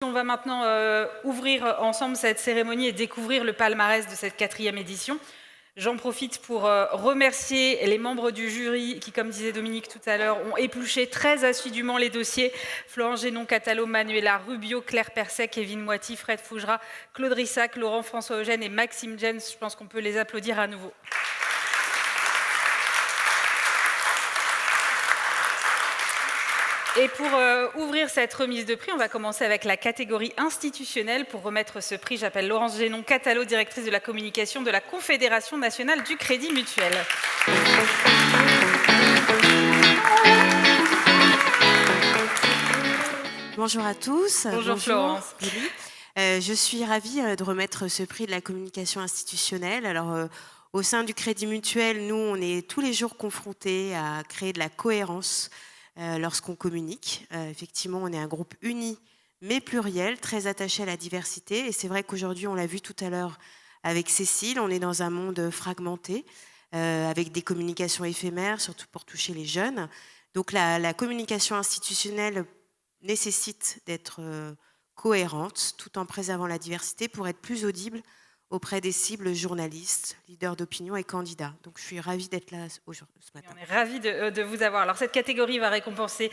On va maintenant ouvrir ensemble cette cérémonie et découvrir le palmarès de cette 4e édition. J'en profite pour remercier les membres du jury qui, comme disait Dominique tout à l'heure, ont épluché très assidûment les dossiers. Florence Génon, Catalo, Manuela Rubio, Claire Persec, Kevin Moiti, Fred Fougera, Claude Rissac, Laurent François Eugène et Maxime Jens. Je pense qu'on peut les applaudir à nouveau. Et pour ouvrir cette remise de prix, on va commencer avec la catégorie institutionnelle. Pour remettre ce prix, j'appelle Laurence Génon Catalo, directrice de la communication de la Confédération nationale du Crédit Mutuel. Bonjour à tous. Bonjour Florence. Je suis ravie de remettre ce prix de la communication institutionnelle. Alors, au sein du Crédit Mutuel, nous, on est tous les jours confrontés à créer de la cohérence lorsqu'on communique. Effectivement, on est un groupe uni, mais pluriel, très attaché à la diversité. Et c'est vrai qu'aujourd'hui, on l'a vu tout à l'heure avec Cécile, on est dans un monde fragmenté, avec des communications éphémères, surtout pour toucher les jeunes. Donc la communication institutionnelle nécessite d'être cohérente, tout en préservant la diversité pour être plus audible auprès des cibles journalistes, leaders d'opinion et candidats. Donc je suis ravie d'être là ce matin. On est ravis de vous avoir. Alors cette catégorie va récompenser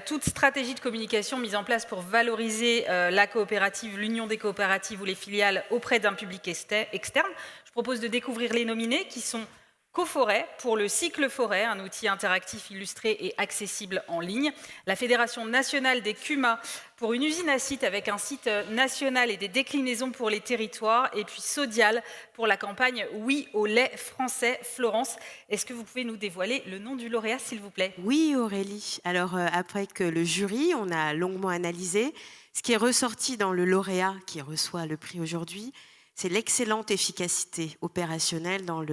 toute stratégie de communication mise en place pour valoriser la coopérative, l'union des coopératives ou les filiales auprès d'un public externe. Je propose de découvrir les nominés qui sont Coforêt pour le cycle forêt, un outil interactif illustré et accessible en ligne. La Fédération nationale des CUMA pour une usine à site avec un site national et des déclinaisons pour les territoires. Et puis Sodial pour la campagne Oui au lait français. Florence, est-ce que vous pouvez nous dévoiler le nom du lauréat, s'il vous plaît? Oui, Aurélie. Alors, après que le jury, on a longuement analysé, ce qui est ressorti dans le lauréat qui reçoit le prix aujourd'hui, c'est l'excellente efficacité opérationnelle dans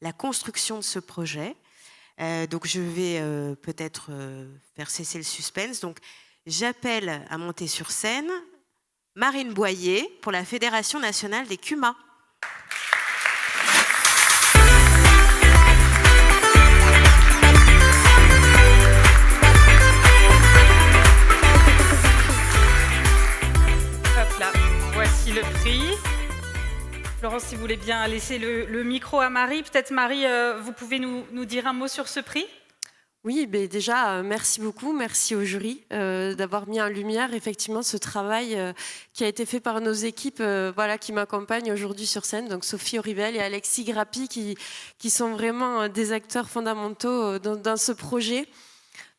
la construction de ce projet. Donc, je vais peut-être faire cesser le suspense. Donc, j'appelle à monter sur scène Marine Boyer pour la Fédération nationale des CUMA. Hop là, voici le prix. Florence, si vous voulez bien laisser le micro à Marie. Peut-être Marie, vous pouvez nous dire un mot sur ce prix? Oui, mais déjà, merci beaucoup. Merci au jury d'avoir mis en lumière effectivement ce travail qui a été fait par nos équipes qui m'accompagnent aujourd'hui sur scène. Donc Sophie Aurivel et Alexis Grappi qui sont vraiment des acteurs fondamentaux dans ce projet.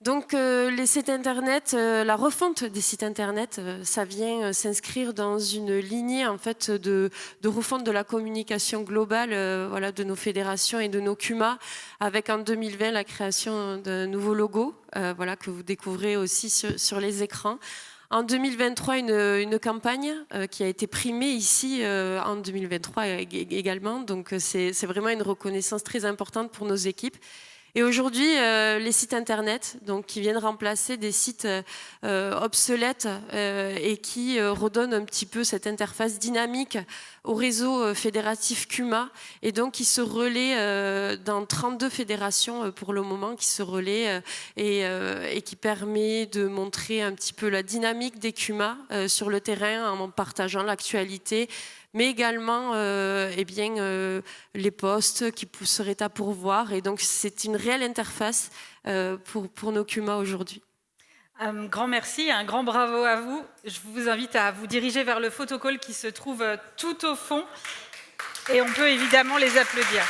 Donc les sites internet, la refonte des sites internet, ça vient s'inscrire dans une lignée en fait de refonte de la communication globale de nos fédérations et de nos CUMA, avec en 2020 la création d'un nouveau logo que vous découvrez aussi sur les écrans. En 2023, une campagne qui a été primée ici en 2023 également. Donc c'est vraiment une reconnaissance très importante pour nos équipes. Et aujourd'hui, les sites internet, donc, qui viennent remplacer des sites obsolètes et qui redonnent un petit peu cette interface dynamique au réseau fédératif CUMA, et donc qui se relaient dans 32 fédérations pour le moment, qui se relaient et qui permet de montrer un petit peu la dynamique des CUMA sur le terrain en partageant l'actualité, mais également les postes qui seraient à pourvoir. Et donc, c'est une réelle interface pour nos CUMA aujourd'hui. Un grand merci, un grand bravo à vous. Je vous invite à vous diriger vers le photocall qui se trouve tout au fond. Et on peut évidemment les applaudir.